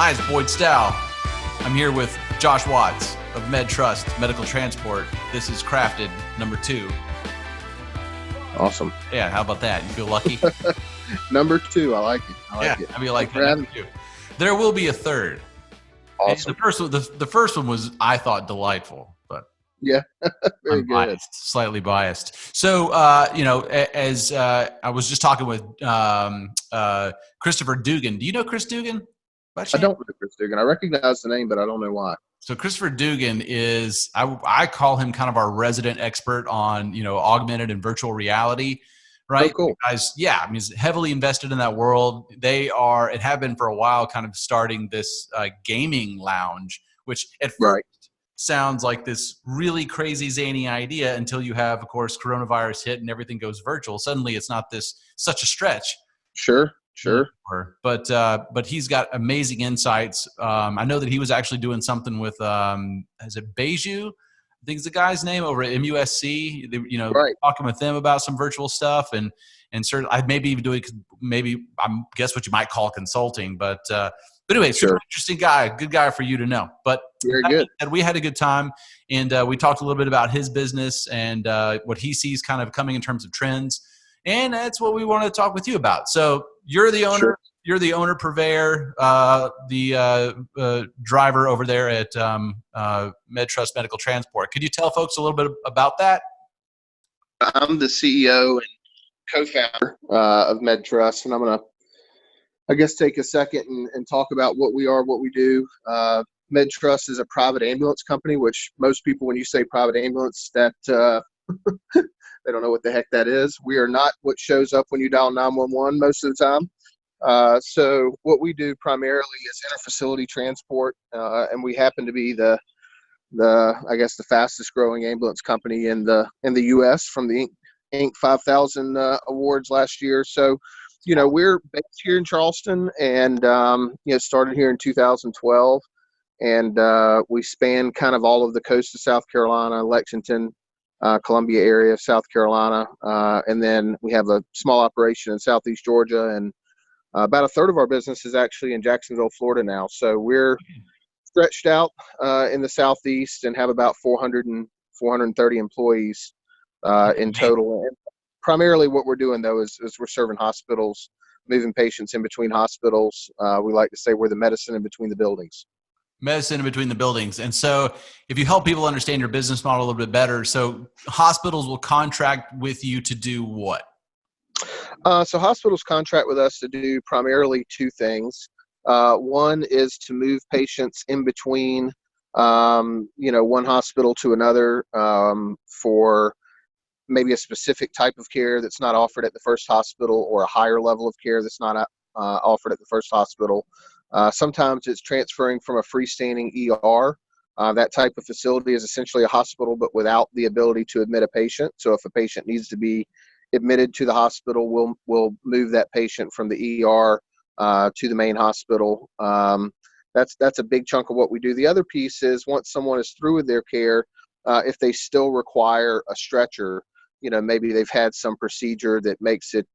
Hi, it's Boyd Stow. I'm here with Josh Watts of Med Trust Medical Transport. This is Crafted number 2. Awesome. Yeah, how about that? You feel lucky? Number 2, I like it. I like it. I mean, like number 2. There will be a third. Awesome. The first one was, I thought, delightful, but yeah, very I'm good. biased, slightly biased. So, as I was just talking with Christopher Dugan. Do you know Chris Dugan? I don't know Chris Dugan. I recognize the name, but I don't know why. So Christopher Dugan is, I call him kind of our resident expert on, augmented and virtual reality, right? Oh, cool. Guys, yeah, I mean, he's heavily invested in that world. They are, and have been for a while, kind of starting this gaming lounge, which at first sounds like this really crazy zany idea until you have, of course, coronavirus hit and everything goes virtual. Suddenly it's not such a stretch. Sure. But he's got amazing insights. I know that he was actually doing something with, is it Beju? I think it's the guy's name over at MUSC. Talking with them about some virtual stuff and certainly I maybe even doing I guess what you might call consulting. But anyway, super interesting guy, good guy for you to know. But very good. And we had a good time, and we talked a little bit about his business and what he sees kind of coming in terms of trends. And that's what we wanted to talk with you about. So you're the owner. Sure. You're the owner, purveyor, the driver over there at Med Trust Medical Transport. Could you tell folks a little bit about that? I'm the CEO and co-founder of Med Trust, and I'm going to, I guess, take a second and talk about what we are, what we do. Med Trust is a private ambulance company, which most people, when you say private ambulance, that they don't know what the heck that is. We are not what shows up when you dial 911 most of the time. So what we do primarily is interfacility transport, and we happen to be the fastest growing ambulance company in the U.S. from the Inc. 5000 awards last year. So, we're based here in Charleston, and started here in 2012, and we span kind of all of the coast of South Carolina, Lexington, Columbia area of South Carolina, and then we have a small operation in Southeast Georgia, and about a third of our business is actually in Jacksonville, Florida now. So we're stretched out in the Southeast and have about 430 employees in total. And primarily what we're doing, though, is we're serving hospitals, moving patients in between hospitals. We like to say we're the medicine in between the buildings. Medicine in between the buildings. And so if you help people understand your business model a little bit better, so hospitals will contract with you to do what? So hospitals contract with us to do primarily 2 things. One is to move patients in between, one hospital to another for maybe a specific type of care that's not offered at the first hospital, or a higher level of care that's not offered at the first hospital. Sometimes it's transferring from a freestanding ER. That type of facility is essentially a hospital, but without the ability to admit a patient. So if a patient needs to be admitted to the hospital, we'll move that patient from the ER to the main hospital. That's a big chunk of what we do. The other piece is, once someone is through with their care, if they still require a stretcher, maybe they've had some procedure that makes it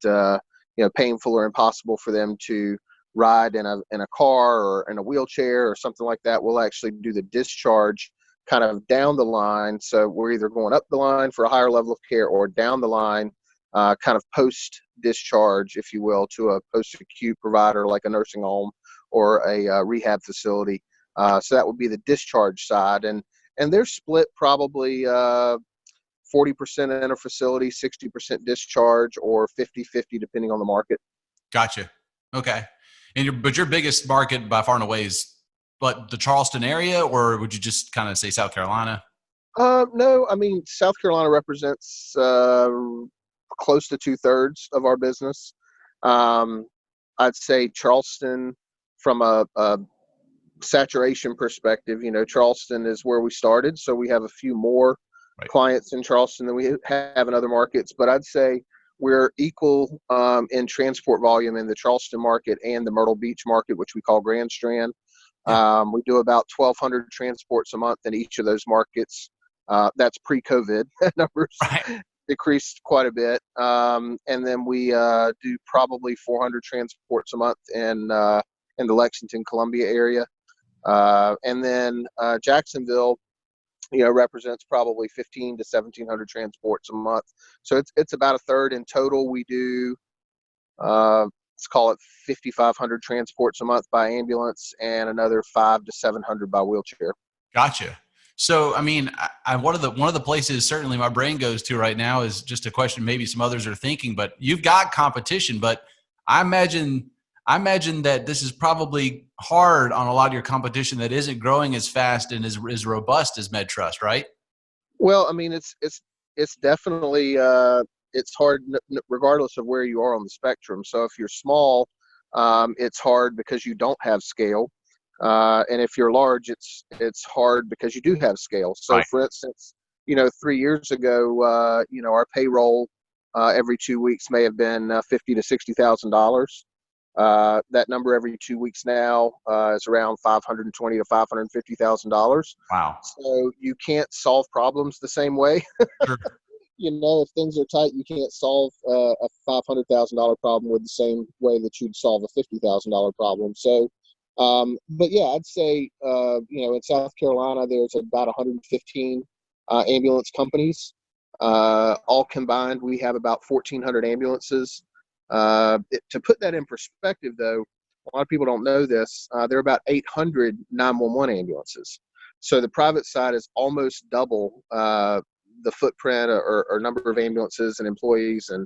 painful or impossible for them to ride in a car or in a wheelchair or something like that, we'll actually do the discharge kind of down the line. So we're either going up the line for a higher level of care, or down the line kind of post-discharge, if you will, to a post-acute provider like a nursing home or a rehab facility. So that would be the discharge side. And they're split probably 40% in a facility, 60% discharge, or 50-50 depending on the market. Gotcha. Okay. But your biggest market by far and away is the Charleston area, or would you just kind of say South Carolina? No, I mean, South Carolina represents close to 2/3 of our business. I'd say Charleston, from a saturation perspective, Charleston is where we started. So we have a few more clients in Charleston than we have in other markets. But I'd say we're equal in transport volume in the Charleston market and the Myrtle Beach market, which we call Grand Strand. We do about 1,200 transports a month in each of those markets. That's pre-COVID. Numbers decreased quite a bit. And then we do probably 400 transports a month in in the Lexington, Columbia area. And then Jacksonville, represents probably 15 to 1,700 transports a month. So it's about a third in total. We do, let's call it 5,500 transports a month by ambulance and another 500 to 700 by wheelchair. Gotcha. So, I mean, one of the places certainly my brain goes to right now is just a question maybe some others are thinking, but you've got competition, but I imagine that this is probably hard on a lot of your competition that isn't growing as fast and as robust as MedTrust, right? Well, I mean, it's definitely it's hard regardless of where you are on the spectrum. So if you're small, it's hard because you don't have scale, and if you're large, it's hard because you do have scale. So, Right. for instance, 3 years ago, our payroll every 2 weeks may have been $50,000 to $60,000. That number every 2 weeks now is around $520,000 to $550,000. Wow. So you can't solve problems the same way. Sure. If things are tight, you can't solve a $500,000 problem with the same way that you'd solve a $50,000 problem. So, but yeah, I'd say, in South Carolina, there's about 115 ambulance companies. All combined, we have about 1,400 ambulances. To put that in perspective, though, a lot of people don't know this. There are about 800 911 ambulances. So the private side is almost double the footprint or number of ambulances and employees and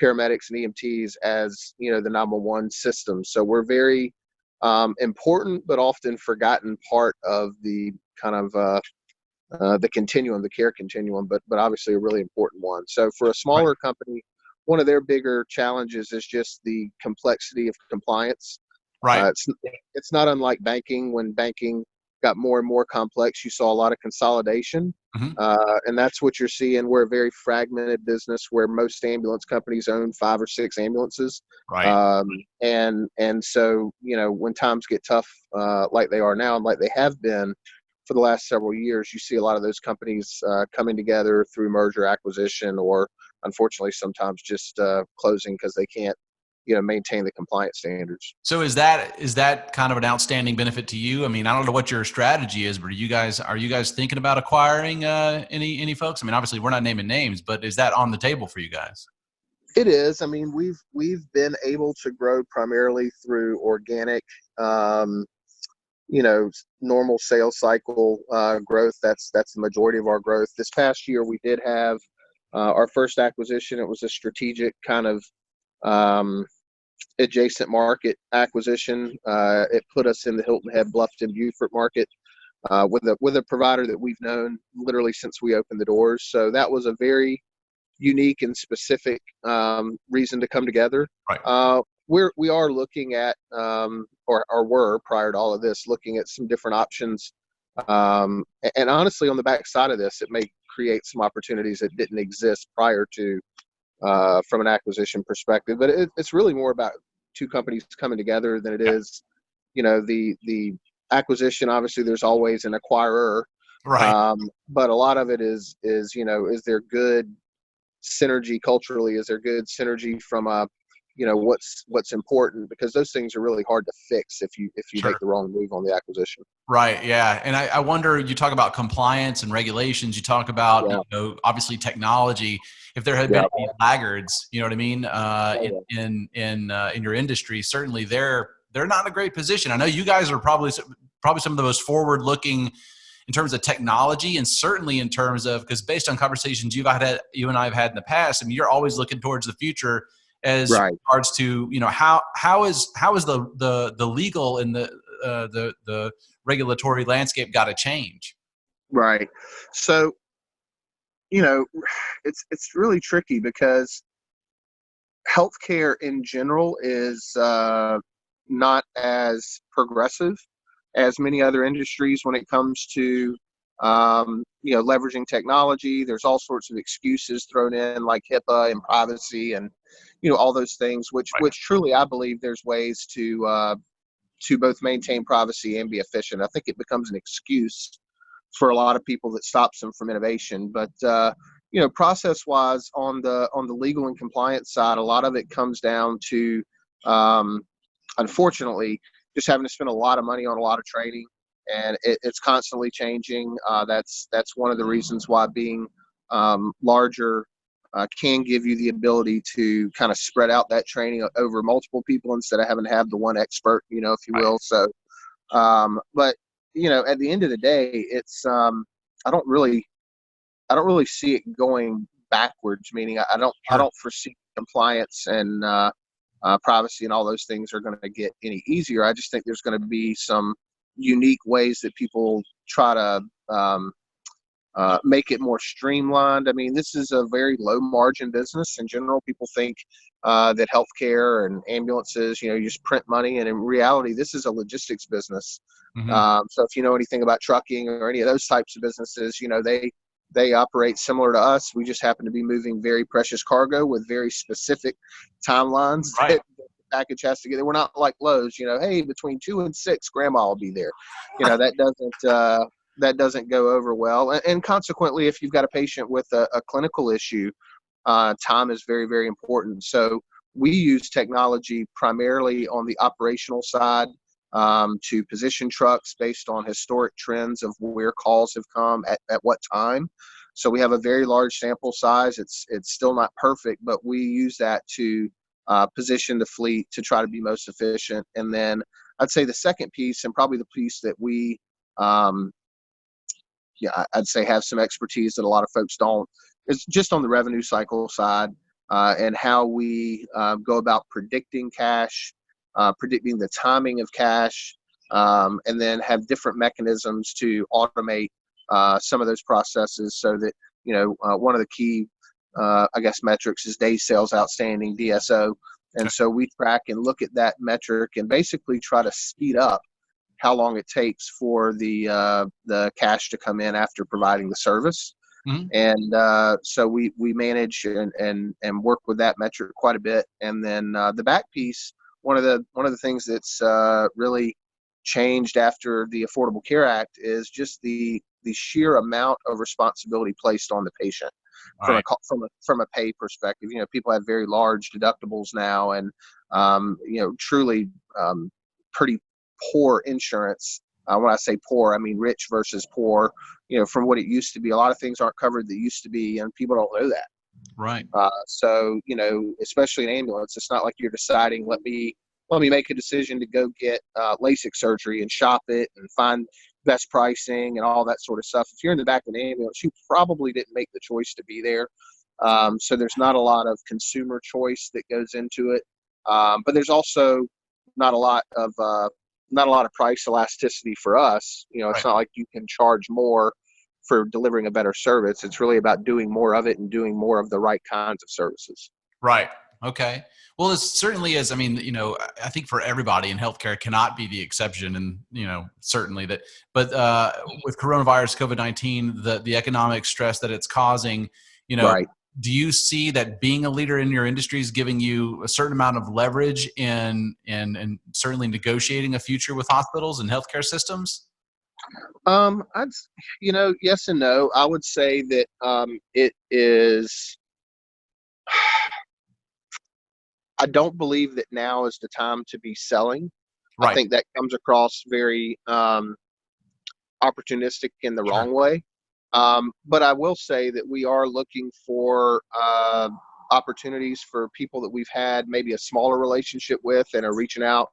paramedics and EMTs as the 911 system. So we're very important, but often forgotten part of the kind of the continuum, the care continuum, but obviously a really important one. So for a smaller company, one of their bigger challenges is just the complexity of compliance. Right. It's not unlike banking. When banking got more and more complex, you saw a lot of consolidation, Mm-hmm. and that's what you're seeing. We're a very fragmented business where most ambulance companies own 5 or 6 ambulances, Right. and so when times get tough, like they are now and like they have been for the last several years, you see a lot of those companies coming together through merger acquisition, or unfortunately sometimes just closing because they can't maintain the compliance standards. So is that kind of an outstanding benefit to you? I mean, I don't know what your strategy is, but are you guys thinking about acquiring any folks? I mean, obviously we're not naming names, but is that on the table for you guys? It is. I mean, we've been able to grow primarily through organic, normal sales cycle growth. That's the majority of our growth. This past year, we did have our first acquisition. It was a strategic kind of adjacent market acquisition. It put us in the Hilton Head, Bluffton, Beaufort market with a provider that we've known literally since we opened the doors. So that was a very unique and specific reason to come together. Right. We are looking at, or were prior to all of this, looking at some different options. And honestly, on the backside of this, it may create some opportunities that didn't exist prior to, from an acquisition perspective. But it's really more about two companies coming together than it is, the acquisition. Obviously, there's always an acquirer, Right. but a lot of it is is there good synergy culturally? Is there good synergy from what's important? Because those things are really hard to fix if you Sure. make the wrong move on the acquisition. Right. Yeah. And I wonder, you talk about compliance and regulations, you talk about, Yeah. obviously technology. If there had been Yeah. any laggards, you know what I mean, Oh, in your industry, certainly they're not in a great position. I know you guys are probably some of the most forward looking in terms of technology, and certainly in terms of, because based on conversations you and I have had in the past, I mean, you're always looking towards the future as right. regards to, how is the legal and the regulatory landscape got to change. Right. So, it's really tricky because healthcare in general is not as progressive as many other industries when it comes to leveraging technology. There's all sorts of excuses thrown in, like HIPAA and privacy and all those things, which Right. which truly I believe there's ways to both maintain privacy and be efficient. I think it becomes an excuse for a lot of people that stops them from innovation. But process wise, on the legal and compliance side, a lot of it comes down to, unfortunately, just having to spend a lot of money on a lot of training, and it's constantly changing. That's one of the reasons why being larger can give you the ability to kind of spread out that training over multiple people instead of having to have the one expert, if you will. So, but at the end of the day, it's I don't really see it going backwards. Meaning, I don't foresee compliance and privacy and all those things are going to get any easier. I just think there's going to be some unique ways that people try to make it more streamlined. I mean, this is a very low margin business in general. People think that healthcare and ambulances, you just print money. And in reality, this is a logistics business. So if you know anything about trucking or any of those types of businesses, they operate similar to us. We just happen to be moving very precious cargo with very specific timelines that the package has to get. We're not like Lowe's, hey, between 2 and 6, grandma will be there. That doesn't go over well. And consequently, if you've got a patient with a clinical issue, time is very, very important. So we use technology primarily on the operational side to position trucks based on historic trends of where calls have come at what time. So we have a very large sample size. It's still not perfect, but we use that to position the fleet to try to be most efficient. And then I'd say the second piece, and probably the piece that we I'd say have some expertise that a lot of folks don't, is just on the revenue cycle side and how we go about predicting cash, predicting the timing of cash, and then have different mechanisms to automate some of those processes so that, one of the key, metrics is days sales outstanding, DSO. And so we track and look at that metric and basically try to speed up how long it takes for the cash to come in after providing the service. And so we manage and work with that metric quite a bit. And then the back piece, one of the things that's really changed after the Affordable Care Act is just the sheer amount of responsibility placed on the patient from a pay perspective. People have very large deductibles now, and truly pretty poor insurance. When I say poor, I mean rich versus poor. From what it used to be, a lot of things aren't covered that used to be, and people don't know that. Right. So especially in ambulance, it's not like you're deciding, let me make a decision to go get LASIK surgery and shop it and find best pricing and all that sort of stuff. If you're in the back of an ambulance, you probably didn't make the choice to be there. So there's not a lot of consumer choice that goes into it. But there's also not a lot of price elasticity for us. It's not like you can charge more for delivering a better service. It's really about doing more of it and doing more of the right kinds of services. Right. Okay. Well, it certainly is. I mean, I think for everybody in healthcare cannot be the exception, and certainly that. But with coronavirus, COVID-19, the economic stress that it's causing, do you see that being a leader in your industry is giving you a certain amount of leverage in certainly negotiating a future with hospitals and healthcare systems? Yes and no. I would say that it is. I don't believe that now is the time to be selling. I think that comes across very opportunistic in the wrong way. But I will say that we are looking for opportunities for people that we've had maybe a smaller relationship with and are reaching out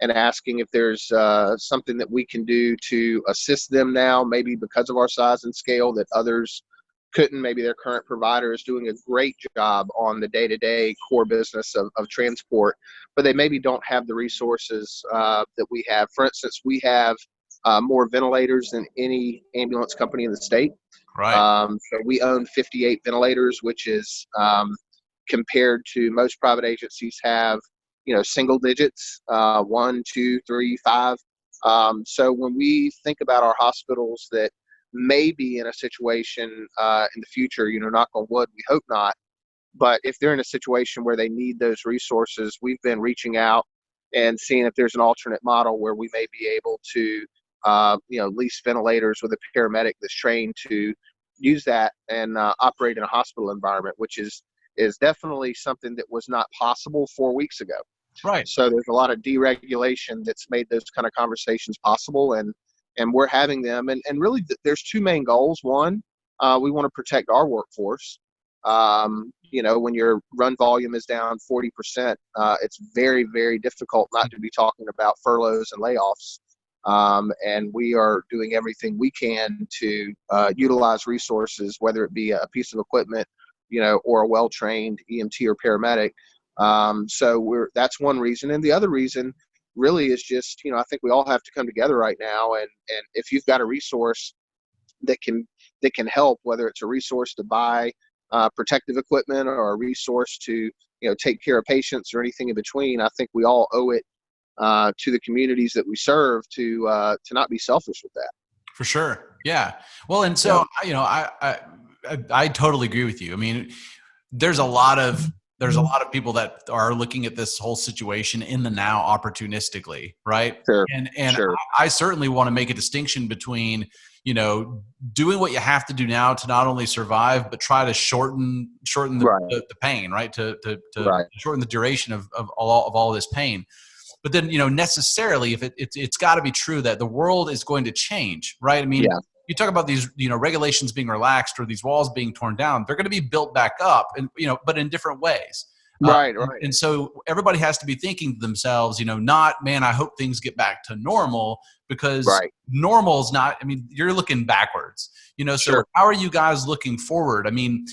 and asking if there's something that we can do to assist them now, maybe because of our size and scale that others couldn't. Maybe their current provider is doing a great job on the day-to-day core business of transport, but they maybe don't have the resources that we have. For instance, we have more ventilators than any ambulance company in the state. So we own 58 ventilators, which is compared to most private agencies have, single digits, 1, 2, 3, 5. So when we think about our hospitals that may be in a situation in the future, knock on wood, we hope not, but if they're in a situation where they need those resources, we've been reaching out and seeing if there's an alternate model where we may be able to lease ventilators with a paramedic that's trained to use that and operate in a hospital environment, which is definitely something that was not possible 4 weeks ago. Right. So there's a lot of deregulation that's made those kind of conversations possible, and we're having them. And really, there's two main goals. One, we want to protect our workforce. When your run volume is down 40%, it's very, very difficult not to be talking about furloughs and layoffs. And we are doing everything we can to utilize resources, whether it be a piece of equipment, or a well-trained EMT or paramedic. So that's one reason. And the other reason really is just, I think we all have to come together right now. And if you've got a resource that can help, whether it's a resource to buy protective equipment or a resource to, take care of patients or anything in between, I think we all owe it to the communities that we serve to not be selfish with that. For sure. Yeah. Well, and so, I totally agree with you. I mean, there's a lot of people that are looking at this whole situation in the now opportunistically, right? Sure. And sure. I certainly want to make a distinction between, doing what you have to do now to not only survive, but try to shorten the pain, right? To shorten the duration of all this pain. But then, necessarily, if it's got to be true that the world is going to change, right? I mean, you talk about these, regulations being relaxed or these walls being torn down. They're going to be built back up, and but in different ways. Right. And so everybody has to be thinking to themselves, not, man, I hope things get back to normal, because normal is not. I mean, you're looking backwards. So Sure. How are you guys looking forward? I mean,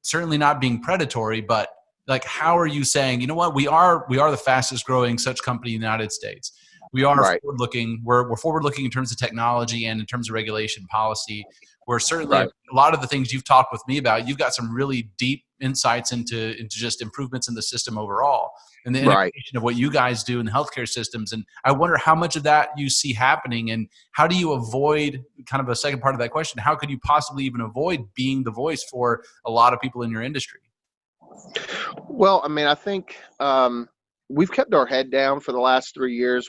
certainly not being predatory, but like, how are you saying, you know what, we are the fastest growing such company in the United States. We are forward looking. We're forward looking in terms of technology and in terms of regulation policy. We're certainly a lot of the things you've talked with me about. You've got some really deep insights into just improvements in the system overall, and the integration of what you guys do in the healthcare systems. And I wonder how much of that you see happening, and how do you avoid, kind of a second part of that question, how could you possibly even avoid being the voice for a lot of people in your industry? Well, I mean, I think we've kept our head down for the last 3 years.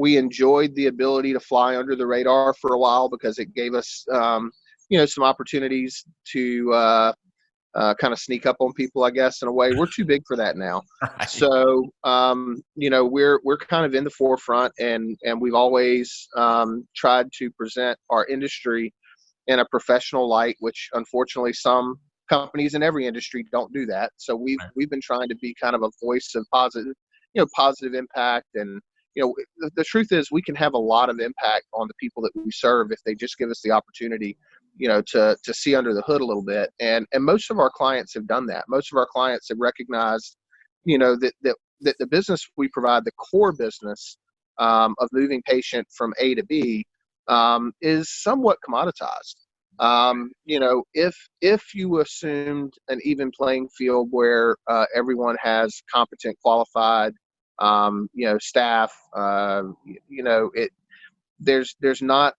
We enjoyed the ability to fly under the radar for a while, because it gave us, some opportunities to kind of sneak up on people, I guess, in a way. We're too big for that now. Right. So, we're kind of in the forefront, and we've always tried to present our industry in a professional light, which unfortunately some companies in every industry don't do that. So we've been trying to be kind of a voice of positive impact. And the truth is, we can have a lot of impact on the people that we serve if they just give us the opportunity, to see under the hood a little bit. And most of our clients have done that. Most of our clients have recognized, that the business we provide, the core business of moving patient from A to B, is somewhat commoditized. If you assumed an even playing field where everyone has competent, qualified, staff, there's not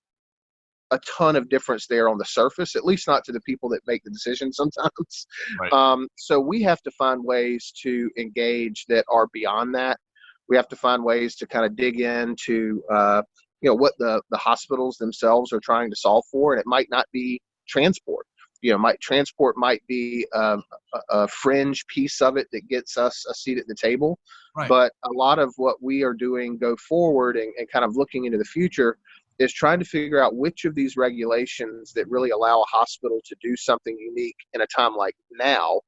a ton of difference there on the surface, at least not to the people that make the decisions sometimes. Right. So we have to find ways to engage that are beyond that. We have to find ways to kind of dig into what the hospitals themselves are trying to solve for. And it might not be transport. Transport might be a fringe piece of it that gets us a seat at the table. Right. But a lot of what we are doing go forward and kind of looking into the future is trying to figure out which of these regulations that really allow a hospital to do something unique in a time like now,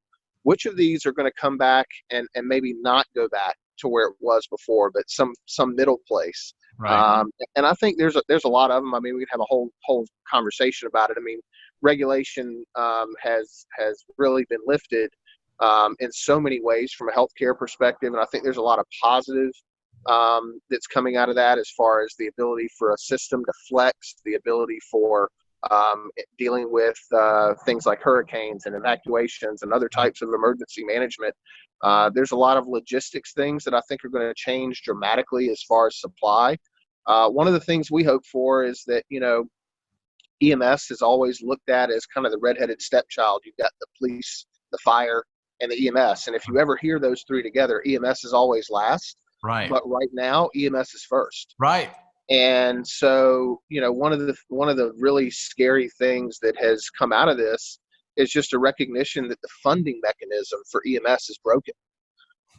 which of these are going to come back and maybe not go back to where it was before, but some middle place. Right. And I think there's a lot of them. I mean, we could have a whole conversation about it. I mean, regulation has really been lifted in so many ways from a healthcare perspective, and I think there's a lot of positive that's coming out of that, as far as the ability for a system to flex, the ability for dealing with things like hurricanes and evacuations and other types of emergency management. There's a lot of logistics things that I think are going to change dramatically as far as supply. One of the things we hope for is that, EMS is always looked at as kind of the redheaded stepchild. You've got the police, the fire, and the EMS. And if you ever hear those three together, EMS is always last. Right. But right now, EMS is first. Right. And so, one of the really scary things that has come out of this is just a recognition that the funding mechanism for EMS is broken.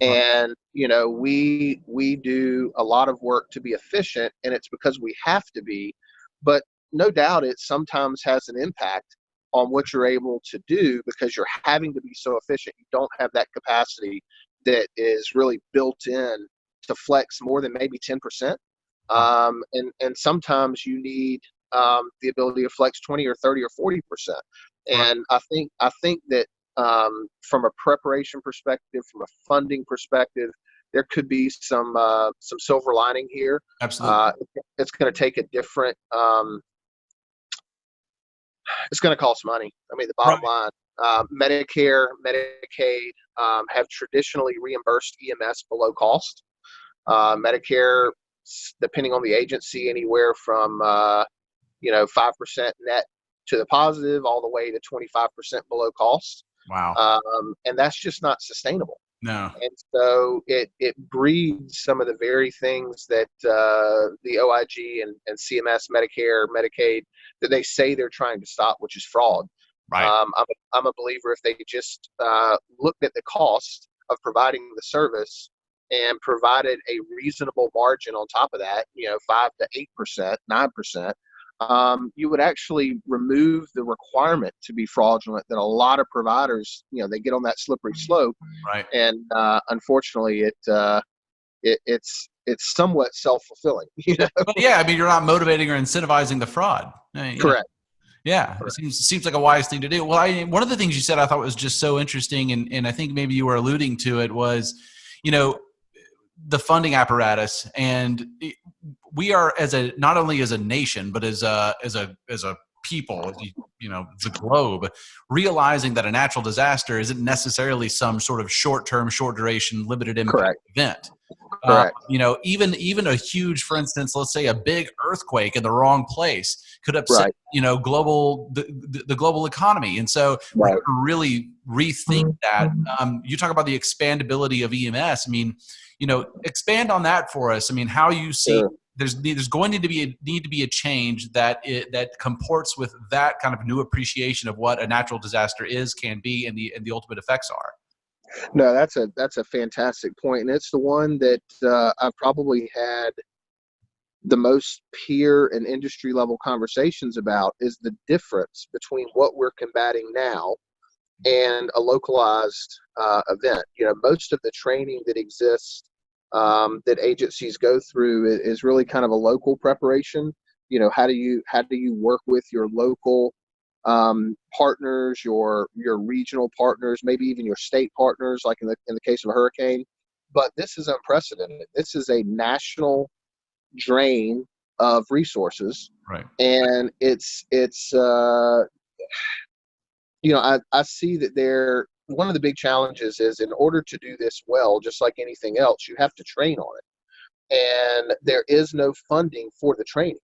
And, we do a lot of work to be efficient, and it's because we have to be. But no doubt it sometimes has an impact on what you're able to do because you're having to be so efficient. You don't have that capacity that is really built in to flex more than maybe 10%. And sometimes you need the ability to flex 20 or 30 or 40%. And I think that from a preparation perspective, from a funding perspective, there could be some silver lining here. Absolutely. It's going to take a different. It's going to cost money. I mean, the bottom line. Medicare, Medicaid have traditionally reimbursed EMS below cost. Medicare, depending on the agency, anywhere from 5% net to the positive, all the way to 25% below cost. Wow. And that's just not sustainable. No. And so it breeds some of the very things that the OIG and CMS, Medicare, Medicaid, that they say they're trying to stop, which is fraud. Right. I'm a believer if they just looked at the cost of providing the service and provided a reasonable margin on top of that, 5 to 8%, 9%, you would actually remove the requirement to be fraudulent that a lot of providers, they get on that slippery slope. Right. And unfortunately, it's somewhat self-fulfilling. But yeah, I mean, you're not motivating or incentivizing the fraud. Correct. Yeah, it seems like a wise thing to do. Well, one of the things you said I thought was just so interesting, and I think maybe you were alluding to it, was, the funding apparatus, and we are not only as a nation, but as a people, the globe, realizing that a natural disaster isn't necessarily some sort of short-term, short-duration, limited impact event. Correct. Even a huge, for instance, let's say a big earthquake in the wrong place could upset, the global economy. And so we have to really rethink that. You talk about the expandability of EMS. I mean, expand on that for us. I mean, how you see there's going to be a change that comports with that kind of new appreciation of what a natural disaster can be, and the ultimate effects are. No, that's a fantastic point, and it's the one that I've probably had the most peer and industry level conversations about, is the difference between what we're combating now and a localized event. Most of the training that exists that agencies go through is really kind of a local preparation. How do you work with your local partners, your regional partners, maybe even your state partners, like in the case of a hurricane. But this is unprecedented. This is a national drain of resources, right? And it's I see that one of the big challenges is, in order to do this well, just like anything else, you have to train on it, and there is no funding for the training.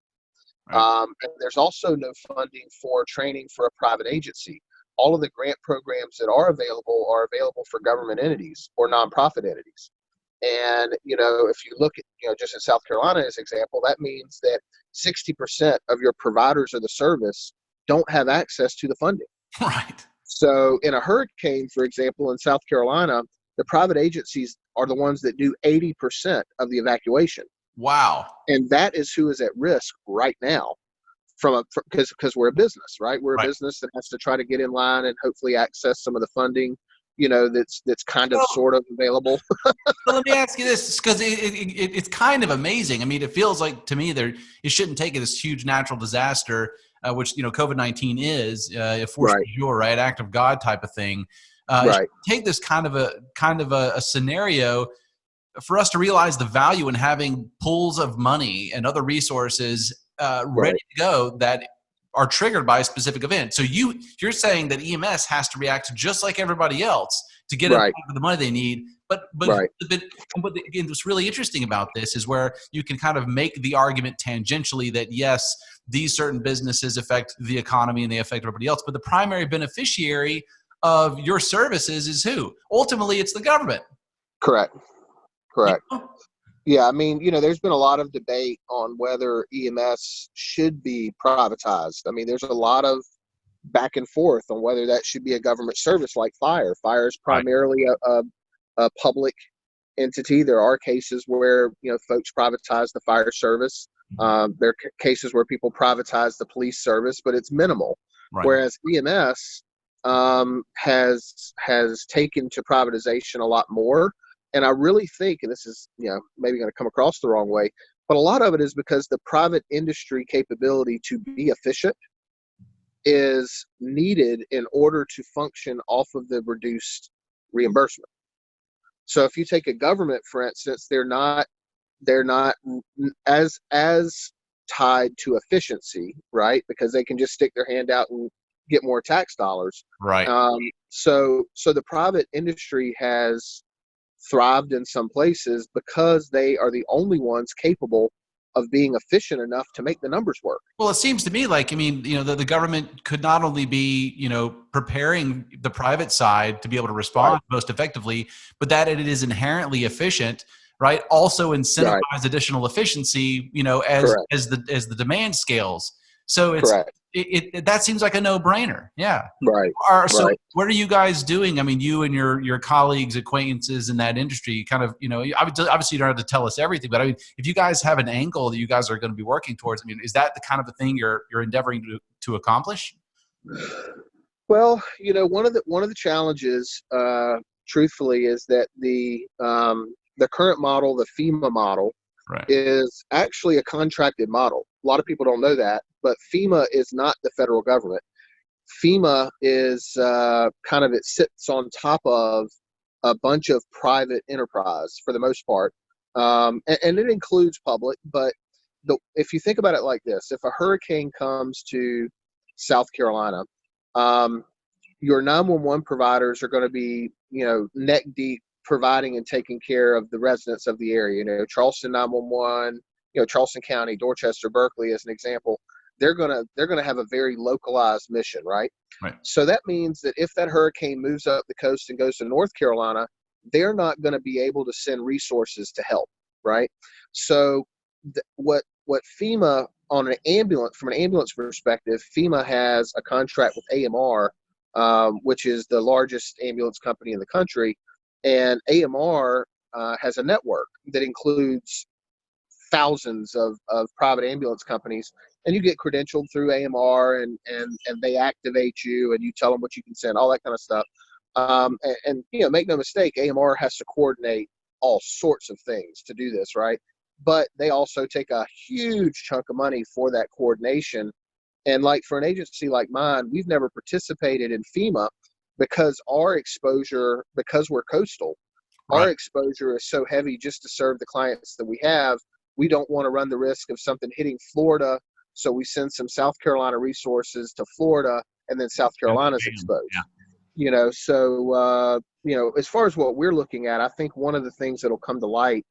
Right. And there's also no funding for training for a private agency. All of the grant programs that are available for government entities or nonprofit entities. And, if you look at, just in South Carolina as an example, that means that 60% of your providers of the service don't have access to the funding. Right. So in a hurricane, for example, in South Carolina, the private agencies are the ones that do 80% of the evacuation. Wow. And that is who is at risk right now because we're a business, right? We're a business that has to try to get in line and hopefully access some of the funding, that's kind of sort of available. So let me ask you this, because it's kind of amazing. I mean, it feels like to me it shouldn't take this huge natural disaster, which COVID-19 is a force majeure, right? Act of God type of thing. Take this kind of a scenario for us to realize the value in having pools of money and other resources ready to go that are triggered by a specific event. So you're saying that EMS has to react just like everybody else to get the money they need. But again, what's really interesting about this is where you can kind of make the argument tangentially that yes, these certain businesses affect the economy and they affect everybody else, but the primary beneficiary of your services is who? Ultimately, it's the government. Correct. Yeah, I mean, there's been a lot of debate on whether EMS should be privatized. I mean, there's a lot of back and forth on whether that should be a government service like fire. Fire is primarily a public entity. There are cases where, folks privatize the fire service. There are cases where people privatize the police service, but it's minimal. Right. Whereas EMS has taken to privatization a lot more. And I really think, and this is, maybe going to come across the wrong way, but a lot of it is because the private industry capability to be efficient is needed in order to function off of the reduced reimbursement. So if you take a government, for instance, they're not as tied to efficiency, right? Because they can just stick their hand out and get more tax dollars. Right. So the private industry has thrived in some places because they are the only ones capable of being efficient enough to make the numbers work. Well, it seems to me like, the government could not only be, preparing the private side to be able to respond most effectively, but that it is inherently efficient, right? Also incentivize additional efficiency, as the demand scales. So that seems like a no-brainer. Yeah. Right. So what are you guys doing? I mean, you and your colleagues, acquaintances in that industry, kind of, obviously you don't have to tell us everything, but I mean, if you guys have an angle that you guys are going to be working towards, I mean, is that the kind of a thing you're endeavoring to accomplish? Well, one of the challenges, truthfully, is that the current model, the FEMA model, is actually a contracted model. A lot of people don't know that, but FEMA is not the federal government. FEMA is it sits on top of a bunch of private enterprise for the most part, and it includes public. But if you think about it like this, if a hurricane comes to South Carolina, your 911 providers are going to be, neck deep providing and taking care of the residents of the area. Charleston 911, Charleston County, Dorchester, Berkeley, as an example. They're gonna have a very localized mission, right? So that means that if that hurricane moves up the coast and goes to North Carolina, they're not going to be able to send resources to help, right? So what FEMA from an ambulance perspective, FEMA has a contract with AMR, which is the largest ambulance company in the country, and AMR has a network that includes thousands of private ambulance companies, and you get credentialed through AMR, and they activate you, and you tell them what you can send, all that kind of stuff. And make no mistake, AMR has to coordinate all sorts of things to do this, right? But they also take a huge chunk of money for that coordination. And like for an agency like mine, we've never participated in FEMA because because we're coastal, our exposure is so heavy just to serve the clients that we have. We don't want to run the risk of something hitting Florida, so we send some South Carolina resources to Florida, and then South Carolina's exposed. So as far as what we're looking at, I think one of the things that'll come to light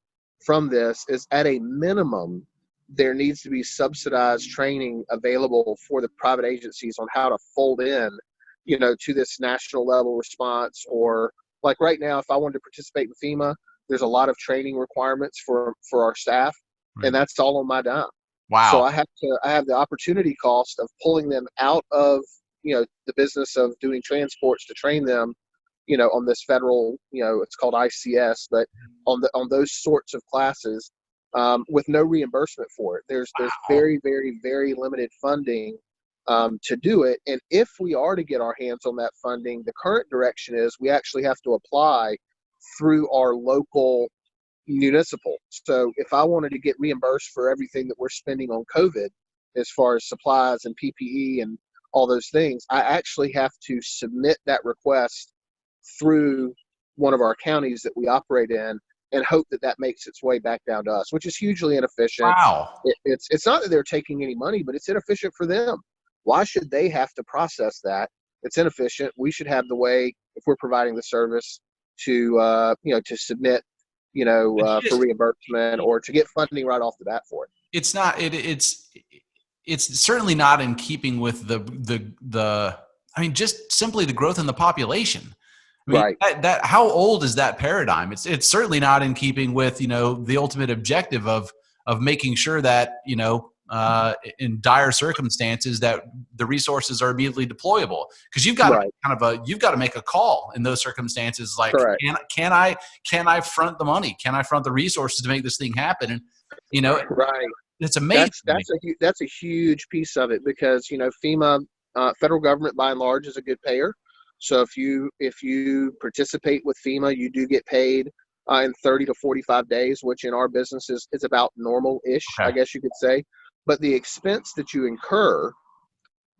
from this is, at a minimum, there needs to be subsidized training available for the private agencies on how to fold in, to this national level response. Or like right now, if I wanted to participate in FEMA, there's a lot of training requirements for our staff. And that's all on my dime. Wow. So I have the opportunity cost of pulling them out of, the business of doing transports to train them, on this federal, it's called ICS, but on those sorts of classes, with no reimbursement for it. There's very, very, very limited funding to do it. And if we are to get our hands on that funding, the current direction is we actually have to apply through our local municipal. So if I wanted to get reimbursed for everything that we're spending on COVID, as far as supplies and PPE and all those things, I actually have to submit that request through one of our counties that we operate in, and hope that makes its way back down to us, which is hugely inefficient. Wow. It's not that they're taking any money, but it's inefficient for them. Why should they have to process that? It's inefficient. We should have the way, if we're providing the service, to submit for reimbursement or to get funding right off the bat for it. It's not. It's certainly not in keeping with the. I mean, just simply the growth in the population. I mean, that how old is that paradigm? It's certainly not in keeping with the ultimate objective of making sure that in dire circumstances that the resources are immediately deployable, because you've got to you've got to make a call in those circumstances. Like, can I front the money? Can I front the resources to make this thing happen? And it's amazing. That's a huge piece of it, because FEMA, federal government by and large, is a good payer. So if you participate with FEMA, you do get paid in 30 to 45 days, which in our business is about normal-ish, I guess you could say. But the expense that you incur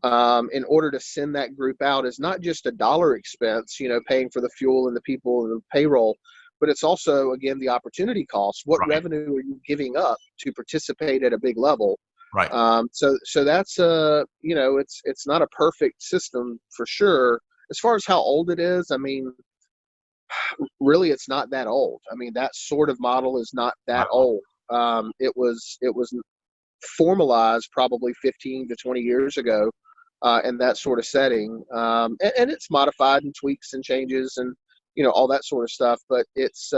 in order to send that group out is not just a dollar expense, paying for the fuel and the people and the payroll, but it's also, again, the opportunity cost. What revenue are you giving up to participate at a big level? Right. So that's it's not a perfect system for sure. As far as how old it is, I mean, really, it's not that old. I mean, that sort of model is not that old. It was formalized probably 15 to 20 years ago in that sort of setting. And it's modified and tweaks and changes and, all that sort of stuff. But it's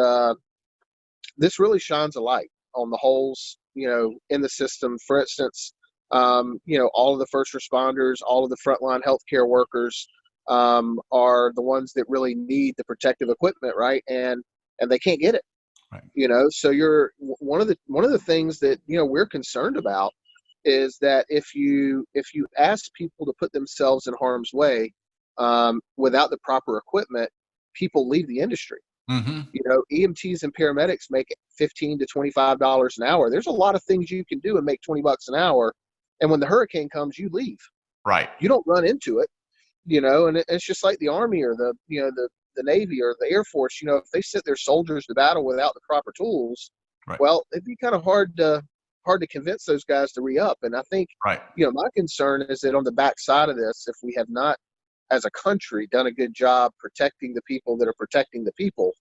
this really shines a light on the holes, in the system. For instance, all of the first responders, all of the frontline healthcare workers are the ones that really need the protective equipment, right? And they can't get it. Right. So you're one of the things that we're concerned about is that if you ask people to put themselves in harm's way without the proper equipment, people leave the industry. Mm-hmm. EMTs and paramedics make $15 to $25 an hour. There's a lot of things you can do and make $20 an hour, and when the hurricane comes, you leave. Right. You don't run into it. And it's just like the Army or the Navy or the Air Force. If they sent their soldiers to battle without the proper tools, well, it'd be kind of hard to convince those guys to re-up. And I think, my concern is that on the backside of this, if we have not, as a country, done a good job protecting the people that are protecting the people,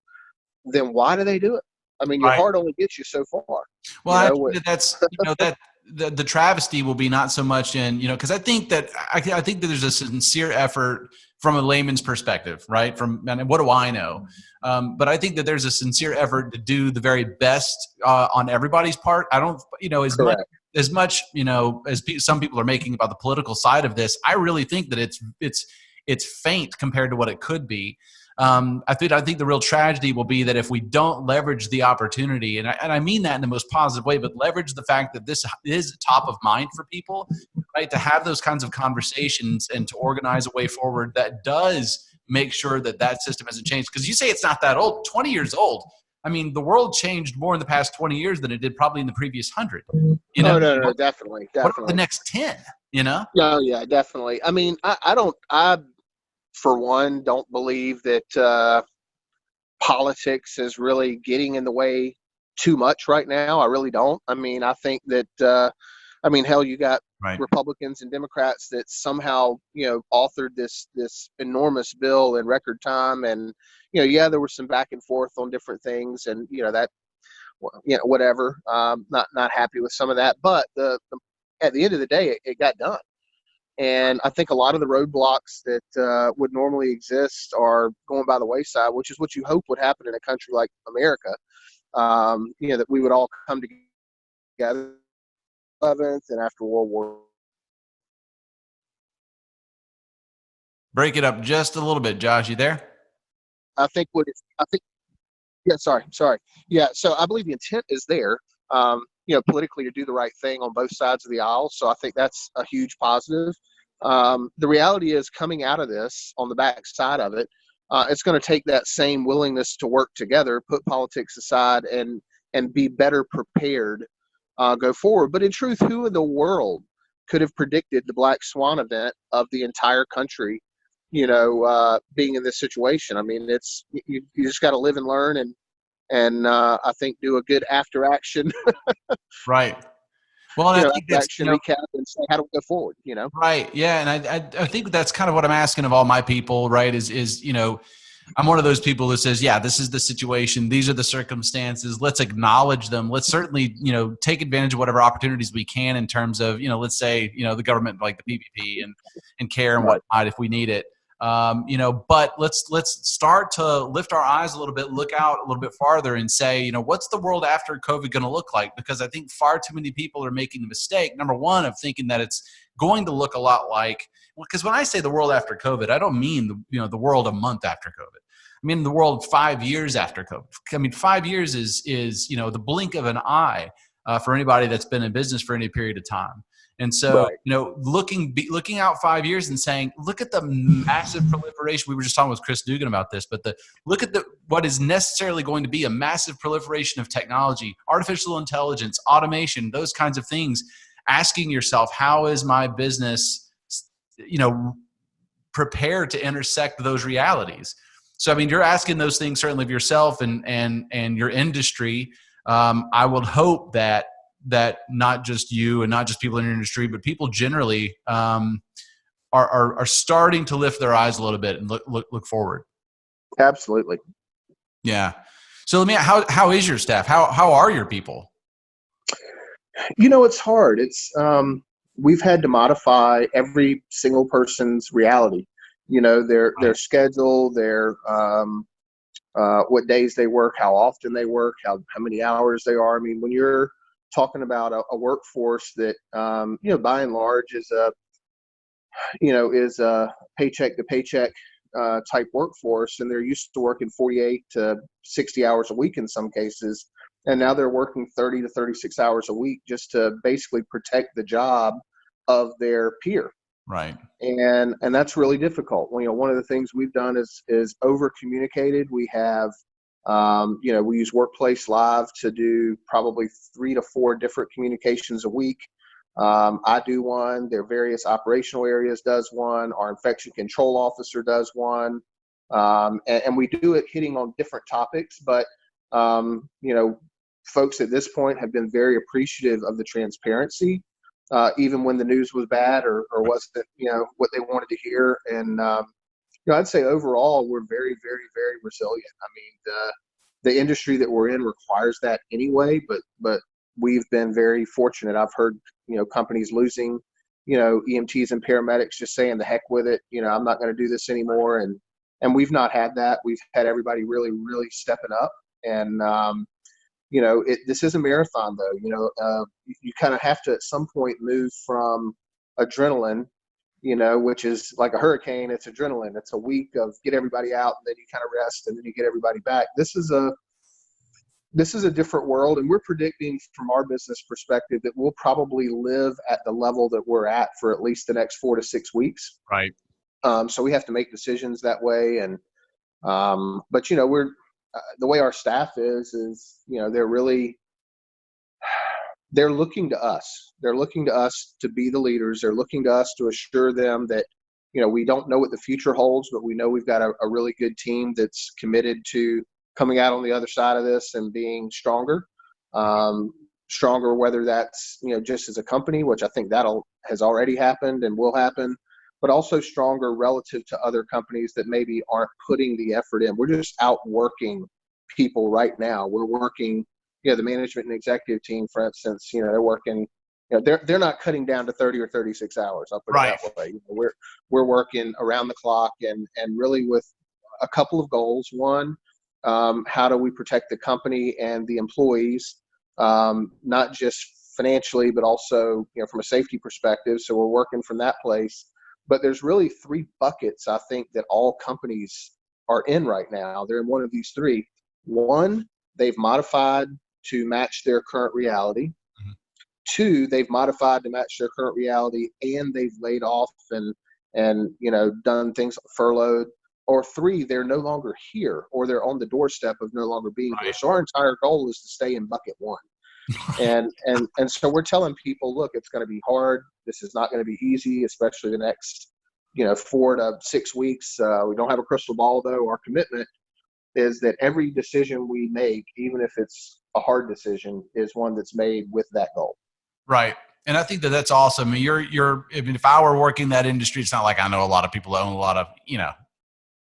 then why do they do it? I mean, your heart only gets you so far. Well, I think that's that. The travesty will be not so much in, because I think that there's a sincere effort from a layman's perspective, right? And what do I know? But I think that there's a sincere effort to do the very best on everybody's part. I don't, as much, as some people are making about the political side of this. I really think that it's faint compared to what it could be. I think the real tragedy will be that if we don't leverage the opportunity, and I mean that in the most positive way, but leverage the fact that this is top of mind for people, right? To have those kinds of conversations and to organize a way forward that does make sure that system hasn't changed. Because you say it's not that old, 20 years old. I mean, the world changed more in the past 20 years than it did probably in the previous 100. No, definitely. What about the next 10? No, yeah, definitely. I mean, I for one, don't believe that politics is really getting in the way too much right now. I really don't. I mean, I think that, hell, you got Republicans and Democrats that somehow, authored this enormous bill in record time. And, there was some back and forth on different things and, whatever. Not happy with some of that. But at the end of the day, it got done. And I think a lot of the roadblocks that would normally exist are going by the wayside, which is what you hope would happen in a country like America. That we would all come together 11th and after World War. Break it up just a little bit, Josh. You there? Yeah, sorry. Yeah. So I believe the intent is there, politically to do the right thing on both sides of the aisle. So I think that's a huge positive. The reality is coming out of this on the back side of it, it's going to take that same willingness to work together, put politics aside and be better prepared, go forward. But in truth, who in the world could have predicted the black swan event of the entire country, being in this situation? I mean, it's, you just got to live and learn and I think do a good after action. Right. Well, and I think that's recap and say how do we go forward, Right. Yeah. And I think that's kind of what I'm asking of all my people, right? Is I'm one of those people that says, yeah, this is the situation. These are the circumstances. Let's acknowledge them. Let's certainly, take advantage of whatever opportunities we can in terms of, let's say, the government like the PPP and CARE and whatnot if we need it. But let's start to lift our eyes a little bit, look out a little bit farther and say, what's the world after COVID going to look like? Because I think far too many people are making the mistake, number one, of thinking that it's going to look a lot like, because when I say the world after COVID, I don't mean the world a month after COVID. I mean the world 5 years after COVID. I mean 5 years is the blink of an eye for anybody that's been in business for any period of time. And so, looking out 5 years and saying, look at the massive proliferation. We were just talking with Chris Dugan about this, but look at what is necessarily going to be a massive proliferation of technology, artificial intelligence, automation, those kinds of things. Asking yourself, how is my business, prepared to intersect those realities? So, I mean, you're asking those things certainly of yourself and your industry. I would hope that not just you and not just people in your industry, but people generally are starting to lift their eyes a little bit and look forward. Absolutely. Yeah. So how is your staff? How are your people? It's hard. It's we've had to modify every single person's reality. Their schedule, their what days they work, how often they work, how many hours they are. I mean, when you're talking about a workforce that by and large is a paycheck to paycheck type workforce, and they're used to working 48 to 60 hours a week in some cases, and now they're working 30 to 36 hours a week just to basically protect the job of their peer. Right. And that's really difficult. One of the things we've done is over communicated. We have we use Workplace Live to do probably 3 to 4 different communications a week. I do one. Their various operational areas does one. Our infection control officer does one. And we do it hitting on different topics. But, folks at this point have been very appreciative of the transparency, even when the news was bad or wasn't, what they wanted to hear. And, I'd say overall, we're very, very, very resilient. I mean, the industry that we're in requires that anyway, but we've been very fortunate. I've heard, companies losing, EMTs and paramedics just saying the heck with it. I'm not going to do this anymore. And we've not had that. We've had everybody really, really stepping up. And, this is a marathon though. You kind of have to at some point move from adrenaline, which is like a hurricane. It's adrenaline. It's a week of get everybody out, and then you kind of rest, and then you get everybody back. This is a different world, and we're predicting from our business perspective that we'll probably live at the level that we're at for at least the next 4 to 6 weeks. Right. So we have to make decisions that way, and but we're the way our staff is they're looking to us. They're looking to us to be the leaders. They're looking to us to assure them that, we don't know what the future holds, but we know we've got a really good team that's committed to coming out on the other side of this and being stronger, whether that's, just as a company, which I think has already happened and will happen, but also stronger relative to other companies that maybe aren't putting the effort in. We're just outworking people right now. We're working, the management and executive team, for instance, they're working, they're not cutting down to 30 or 36 hours. I'll put it that way. We're working around the clock and really with a couple of goals. One, how do we protect the company and the employees, not just financially, but also, from a safety perspective. So we're working from that place. But there's really 3 buckets, I think, that all companies are in right now. They're in one of these 3. One, they've modified to match their current reality. Mm-hmm. 2, they've modified to match their current reality, and they've laid off and done things furloughed. Or 3, they're no longer here, or they're on the doorstep of no longer being here. So our entire goal is to stay in bucket 1. and so we're telling people, look, it's going to be hard. This is not going to be easy, especially the next, 4 to 6 weeks. We don't have a crystal ball, though. Our commitment is that every decision we make, even if it's a hard decision, is one that's made with that goal. Right. And I think that's awesome. I mean, if I were working that industry, it's not like I know a lot of people that own a lot of,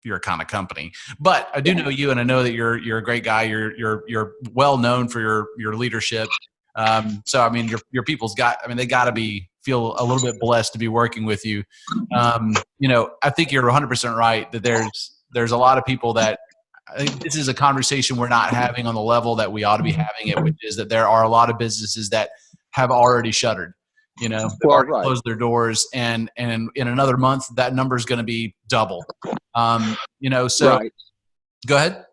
your kind of company, but I do know you, and I know that you're a great guy. You're well known for your leadership. So, I mean, your people's they got to be feel a little bit blessed to be working with you. I think you're 100% right that there's a lot of people that I think this is a conversation we're not having on the level that we ought to be having it, which is that there are a lot of businesses that have already shuttered, they've already closed their doors, and in another month, that number is going to be double. So go ahead.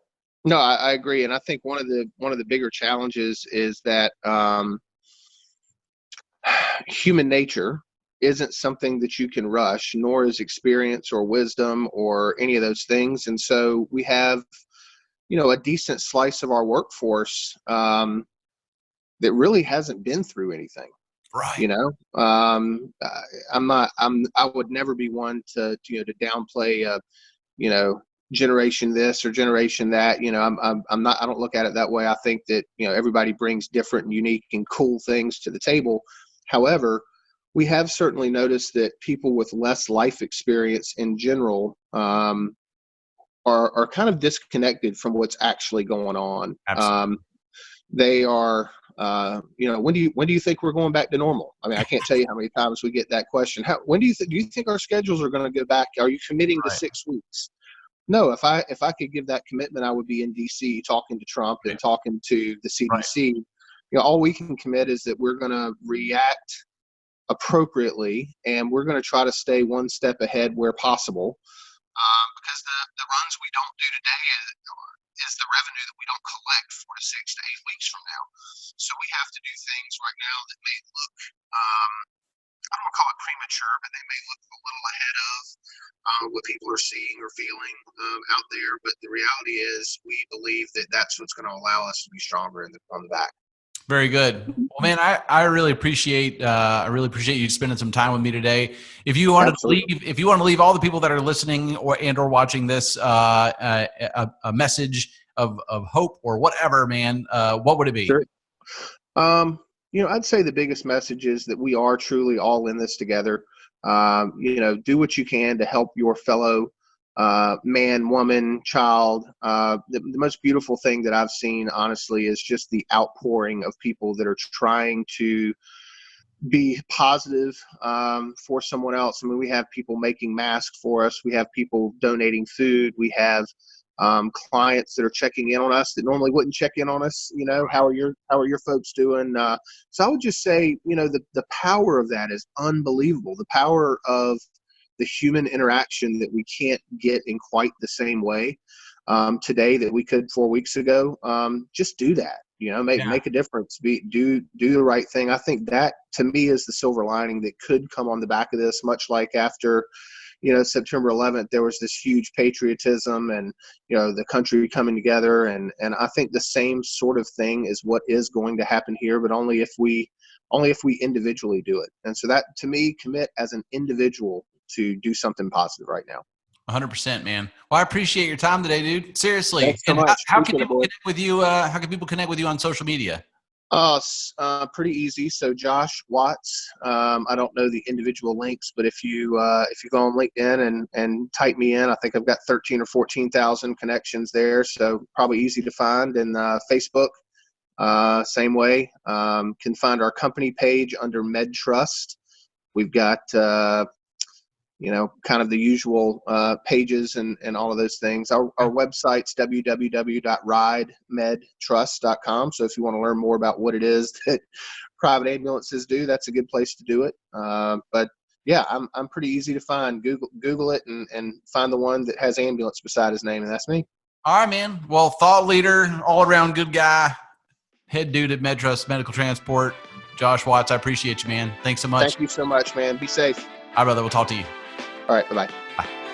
No, I agree. And I think one of the bigger challenges is that human nature isn't something that you can rush, nor is experience or wisdom or any of those things. And so we have, a decent slice of our workforce that really hasn't been through anything. Right. I would never be one to downplay, generation this or generation that. I don't look at it that way. I think that, everybody brings different and unique and cool things to the table. However, we have certainly noticed that people with less life experience in general are kind of disconnected from what's actually going on. Absolutely. They are, when do you think we're going back to normal? I mean, I can't tell you how many times we get that question. When do you think our schedules are going to go back? Are you committing to 6 weeks? No, if I could give that commitment, I would be in DC talking to Trump and talking to the CDC. Right. All we can commit is that we're going to react appropriately, and we're going to try to stay one step ahead where possible. Because the runs we don't do today is the revenue that we don't collect 4 to 6 to 8 weeks from now. So we have to do things right now that may look, I don't want to call it premature, but they may look a little ahead of what people are seeing or feeling out there. But the reality is we believe that that's what's going to allow us to be stronger on the back. Very good. Well, man, I really appreciate you spending some time with me today. If you wanted to leave all the people that are listening or watching this a message of hope or whatever, man, what would it be? Sure. I'd say the biggest message is that we are truly all in this together. Do what you can to help your fellow man, woman, child. The most beautiful thing that I've seen, honestly, is just the outpouring of people that are trying to be positive for someone else. I mean, we have people making masks for us. We have people donating food. We have clients that are checking in on us that normally wouldn't check in on us. How are your folks doing? So I would just say, the power of that is unbelievable. The power of the human interaction that we can't get in quite the same way today that we could 4 weeks ago. Just do that, make a difference, do the right thing. I think that, to me, is the silver lining that could come on the back of this, much like after, September 11th, there was this huge patriotism and, the country coming together. And I think the same sort of thing is what is going to happen here, but only if we individually do it. And so that, to me, commit as an individual to do something positive right now. 100%, man. Well, I appreciate your time today, dude. Seriously. Thanks so much. How can people connect with you? How can people connect with you on social media? Pretty easy. So Josh Watts. I don't know the individual links, but if you go on LinkedIn and type me in, I think I've got 13 or 14,000 connections there. So probably easy to find. And Facebook, same way. Can find our company page under MedTrust. We've got kind of the usual pages and all of those things. Our website's www.ridemedtrust.com. So if you want to learn more about what it is that private ambulances do, that's a good place to do it. But yeah, I'm pretty easy to find. Google it and find the one that has ambulance beside his name, and that's me. All right, man. Well, thought leader, all around good guy, head dude at MedTrust Medical Transport, Josh Watts. I appreciate you, man. Thanks so much. Thank you so much, man. Be safe. All right, brother. We'll talk to you. All right. Bye-bye. Bye.